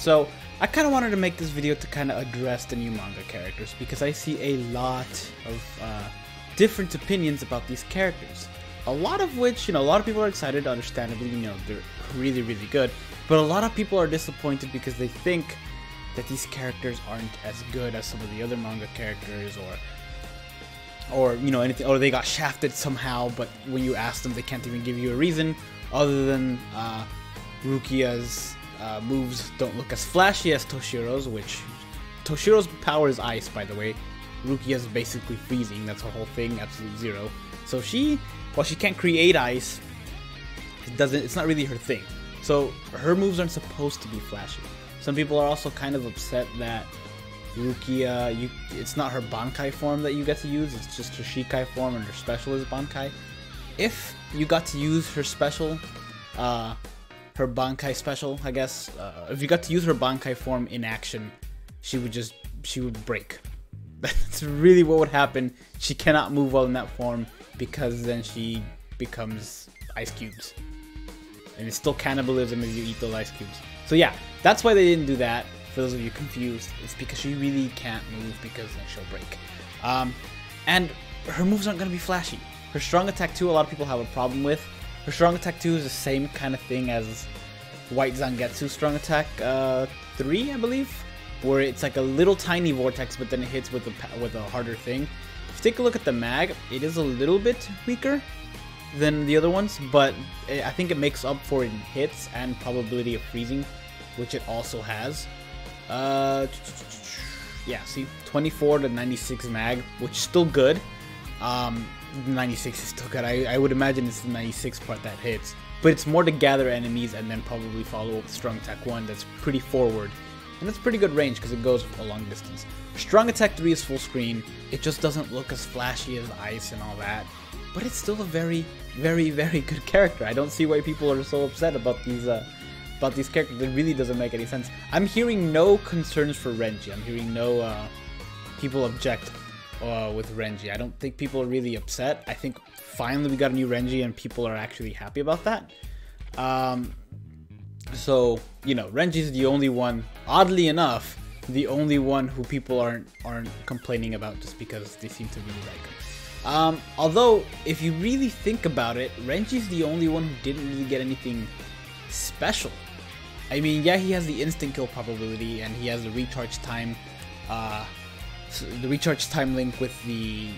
So I kind of wanted to make this video to kind of address the new manga characters, because I see a lot of different opinions about these characters. A lot of which, a lot of people are excited, understandably, they're really, really good. But a lot of people are disappointed because they think that these characters aren't as good as some of the other manga characters, or anything, or they got shafted somehow, but when you ask them, they can't even give you a reason other than Rukia's moves don't look as flashy as Toshiro's, which Toshiro's power is ice, by the way. Rukia's basically freezing, that's her whole thing, absolute zero. So while she can't create ice, it's not really her thing. So her moves aren't supposed to be flashy. Some people are also kind of upset that Rukia, it's not her Bankai form that you get to use, it's just her Shikai form, and her special is Bankai. If you got to use her special, her Bankai special, I guess, if you got to use her Bankai form in action, she would break. That's really what would happen. She cannot move well in that form, because then she becomes ice cubes. And it's still cannibalism if you eat those ice cubes. So yeah, that's why they didn't do that. For those of you confused, it's because she really can't move, because then she'll break. And her moves aren't going to be flashy. Her strong attack 2, a lot of people have a problem with. Her strong attack 2 is the same kind of thing as White Zangetsu's strong attack 3, I believe, where it's like a little tiny vortex, but then it hits with a harder thing. If you take a look at the mag, it is a little bit weaker than the other ones, but I think it makes up for it in hits and probability of freezing, which it also has. Yeah, see, 24 to 96 mag, which is still good. 96 is still good. I would imagine it's the 96 part that hits, but it's more to gather enemies and then probably follow up with strong attack 1 that's pretty forward, and that's pretty good range because it goes a long distance. Strong attack 3 is full screen. It just doesn't look as flashy as ice and all that, but it's still a very, very, very good character. I don't see why people are so upset about these characters. It really doesn't make any sense. I'm hearing no concerns for Renji. I'm hearing no people object with Renji. I don't think people are really upset. I think finally we got a new Renji and people are actually happy about that. So, Renji's the only one, oddly enough, the only one who people aren't complaining about just because they seem to really like him. Although, if you really think about it, Renji's the only one who didn't really get anything special. I mean, yeah, he has the instant kill probability, and he has the recharge time, link with the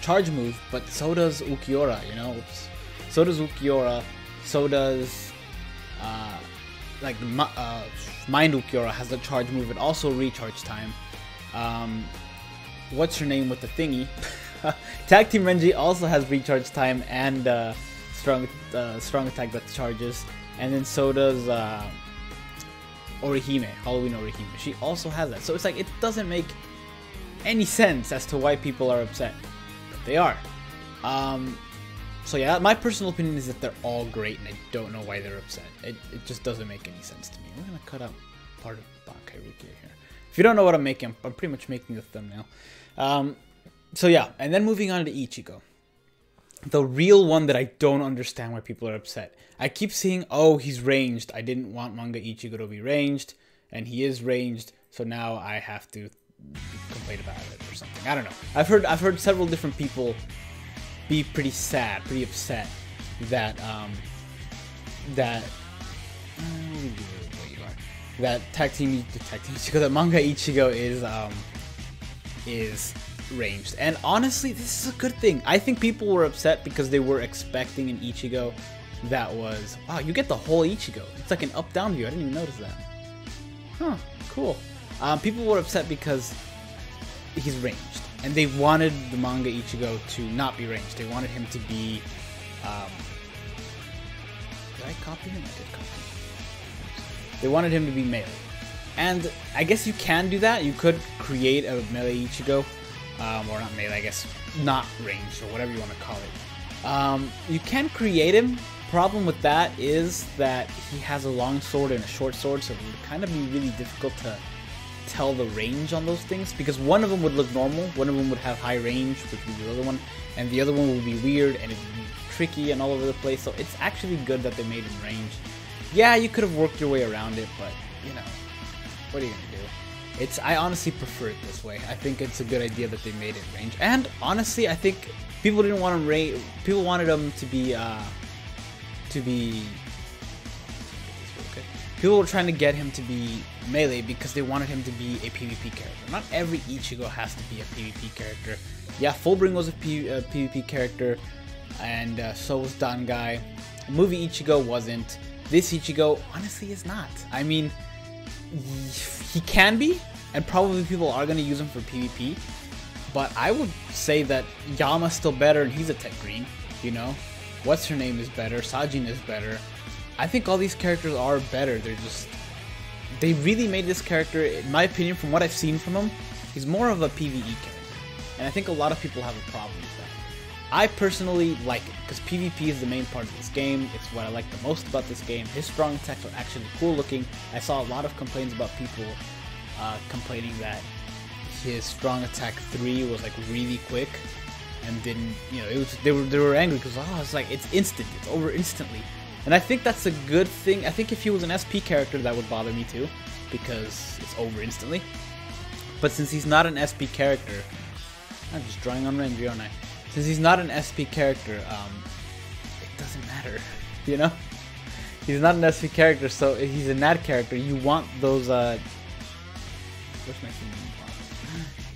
charge move. But so does Ukiura, So does Ukiura. So does Mind Ukiura has the charge move and also recharge time. What's her name with the thingy? Tag Team Renji also has recharge time and strong attack that charges, and then so does Orihime, Halloween Orihime. She also has that. So it's like it doesn't make any sense as to why people are upset, but they are. So yeah, my personal opinion is that they're all great, and I don't know why they're upset. It just doesn't make any sense to me. We're gonna cut out part of Bankai Rukia here. If you don't know what I'm making, I'm pretty much making the thumbnail. So yeah, and then moving on to Ichigo. The real one that I don't understand why people are upset. I keep seeing, oh, he's ranged. I didn't want manga Ichigo to be ranged, and he is ranged, so now I have to complain about it or something. I don't know. I've heard several different people be pretty sad, pretty upset that that manga Ichigo is ranged. And honestly, this is a good thing. I think people were upset because they were expecting an Ichigo that was, wow, you get the whole Ichigo. It's like an up-down view. I didn't even notice that. Huh, cool. People were upset because he's ranged, and they wanted the manga Ichigo to not be ranged. They wanted him to be, did I copy him? I did copy him. They wanted him to be melee. And I guess you can do that. You could create a melee Ichigo, or not melee, I guess, not ranged, or whatever you want to call it. You can create him. Problem with that is that he has a long sword and a short sword, so it would kind of be really difficult to tell the range on those things, because one of them would look normal, one of them would have high range, which would be the other one, and the other one would be weird and it would be tricky and all over the place. So it's actually good that they made him ranged. Yeah, you could have worked your way around it, but you know, what are you gonna do? I honestly prefer it this way. I think it's a good idea that they made it range. And honestly, I think people didn't want him people wanted him to be people were trying to get him to be melee because they wanted him to be a PvP character. Not every Ichigo has to be a PvP character. Yeah, Fullbring was a PvP character, and so was Dangai. Movie Ichigo wasn't. This Ichigo, honestly, is not. I mean, he can be, and probably people are going to use him for PvP, but I would say that Yamma's still better, and he's a tech green, you know? What's her name is better, Sajin is better. I think all these characters are better. They really made this character, in my opinion, from what I've seen from him, he's more of a PvE character. And I think a lot of people have a problem with that. I personally like it, because PvP is the main part of this game. It's what I like the most about this game. His strong attacks are actually cool looking. I saw a lot of complaints about people complaining that his strong attack 3 was like really quick and didn't, you know, it was, they were angry because it's like it's instant, it's over instantly. And I think that's a good thing. I think if he was an SP character, that would bother me too, because it's over instantly. But since he's not an SP character, I'm just drawing on Renji, aren't I? Since he's not an SP character, it doesn't matter, you know? He's not an SP character, so if he's a NAD character, you want those, where's my thing?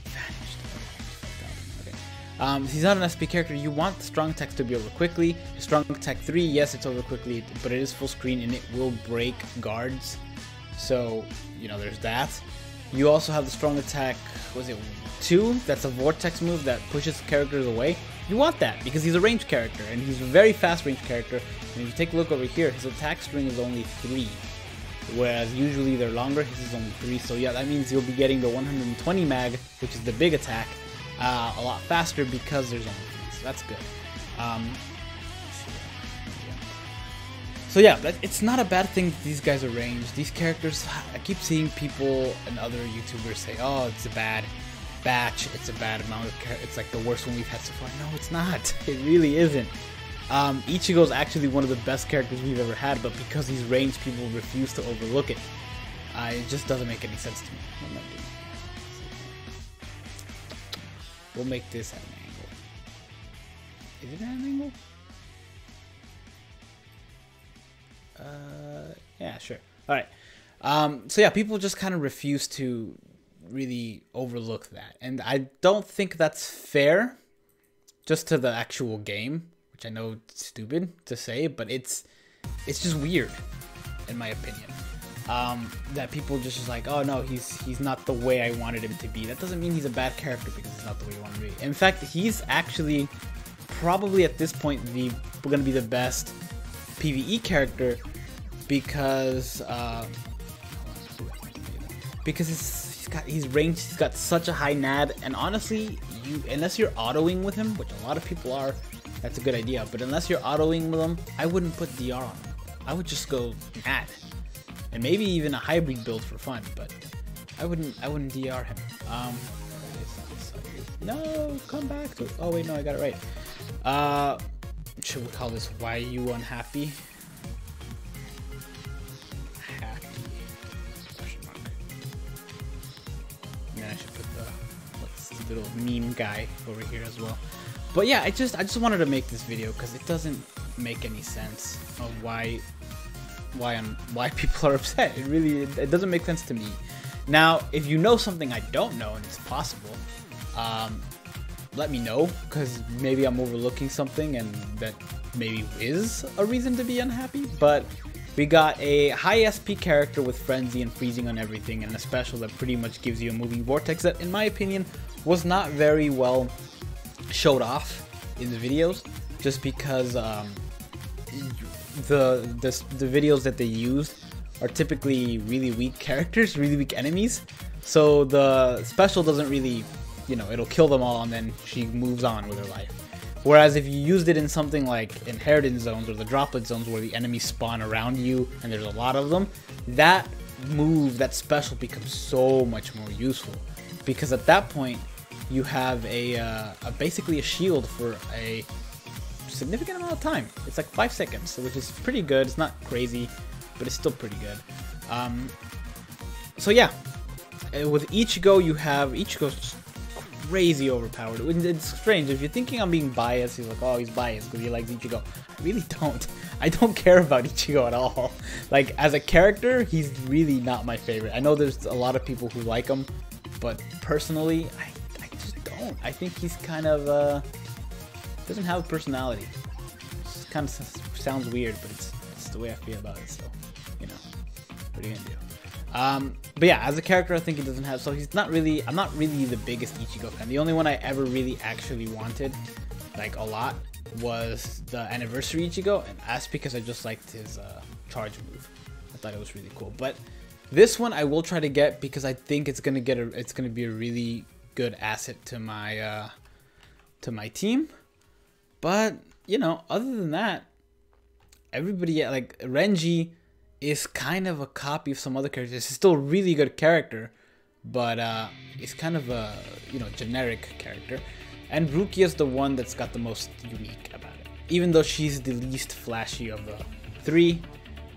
Vanished. Okay. He's not an SP character, you want the strong attack to be over quickly. His strong attack 3, yes, it's over quickly, but it is full screen and it will break guards. So, you know, there's that. You also have the strong attack, was it 2? That's a vortex move that pushes characters away. You want that because he's a ranged character and he's a very fast ranged character. And if you take a look over here, his attack string is only 3, whereas usually they're longer. His is only 3, so yeah, that means you'll be getting the 120 mag, which is the big attack, a lot faster because there's only 3. So that's good. So yeah, it's not a bad thing that these guys are ranged. These characters, I keep seeing people and other YouTubers say, oh, it's a bad batch, it's a bad amount of characters, it's like the worst one we've had so far. No, it's not. It really isn't. Ichigo is actually one of the best characters we've ever had, but because he's ranged, people refuse to overlook it. It just doesn't make any sense to me. What am I doing? We'll make this at an angle. Is it at an angle? Yeah, sure. Alright. So yeah, people just kind of refuse to really overlook that. And I don't think that's fair just to the actual game, which I know is stupid to say, but it's just weird, in my opinion. That people just like, oh no, he's not the way I wanted him to be. That doesn't mean he's a bad character because he's not the way you want him to be. In fact, he's actually probably at this point going to be the best PvE character because he's ranged, he's got such a high NAD, and honestly, unless you're autoing with him, which a lot of people are, that's a good idea, but unless you're autoing with him, I wouldn't put DR on him. I would just go NAD, and maybe even a hybrid build for fun, but I wouldn't DR him. No, come back to it. Oh wait, no, I got it right. Should we call this "Why Are You Unhappy"? Little meme guy over here as well. But yeah, I just wanted to make this video because it doesn't make any sense of why people are upset. It doesn't make sense to me. Now, if you know something I don't know and it's possible, let me know, because maybe I'm overlooking something and that maybe is a reason to be unhappy. But we got a high SP character with frenzy and freezing on everything, and a special that pretty much gives you a moving vortex that, in my opinion, was not very well showed off in the videos, just because the videos that they used are typically really weak characters, really weak enemies. So the special doesn't really, you know, it'll kill them all and then she moves on with her life. Whereas if you used it in something like inheritance zones or the droplet zones where the enemies spawn around you and there's a lot of them, that move, that special becomes so much more useful, because at that point you have basically a shield for a significant amount of time. It's like 5 seconds, which is pretty good. It's not crazy. but it's still pretty good. So yeah, with Ichigo, you have Ichigo's just crazy overpowered. It's strange. If you're thinking I'm being biased, he's like, oh, he's biased because he likes Ichigo. I really don't. I don't care about Ichigo at all. Like, as a character, he's really not my favorite. I know there's a lot of people who like him, but personally, I just don't. I think he's kind of, doesn't have a personality. It kind of sounds weird, but it's the way I feel about it, so, you know, what are you gonna do? But yeah, as a character, I think he doesn't have, so he's not really, I'm not really the biggest Ichigo fan. The only one I ever really actually wanted, like a lot, was the anniversary Ichigo, and that's because I just liked his charge move. I thought it was really cool. But this one I will try to get because I think it's gonna get it's gonna be a really good asset to my team. But you know, other than that, everybody, like Renji is kind of a copy of some other characters. He's still a really good character, but it's kind of a, you know, generic character. And Rukia is the one that's got the most unique about it. Even though she's the least flashy of the three,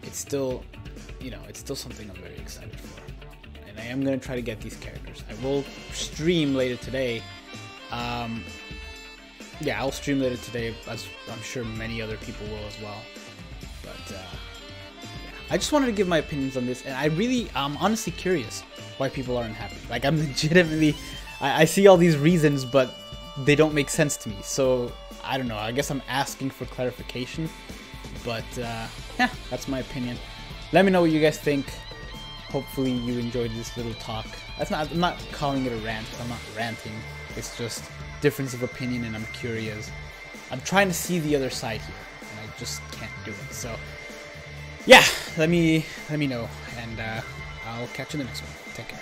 it's still, you know, it's still something I'm very excited for. And I am going to try to get these characters. I will stream later today. Yeah, I'll stream later today, as I'm sure many other people will as well. But, yeah. I just wanted to give my opinions on this, and I'm honestly curious why people aren't happy. Like, I'm legitimately, I see all these reasons, but they don't make sense to me. So I don't know, I guess I'm asking for clarification, but yeah, that's my opinion. Let me know what you guys think. Hopefully you enjoyed this little talk. I'm not calling it a rant, I'm not ranting. It's just difference of opinion, and I'm curious. I'm trying to see the other side here, and I just can't do it. So yeah, let me know, and I'll catch you in the next one. Take care.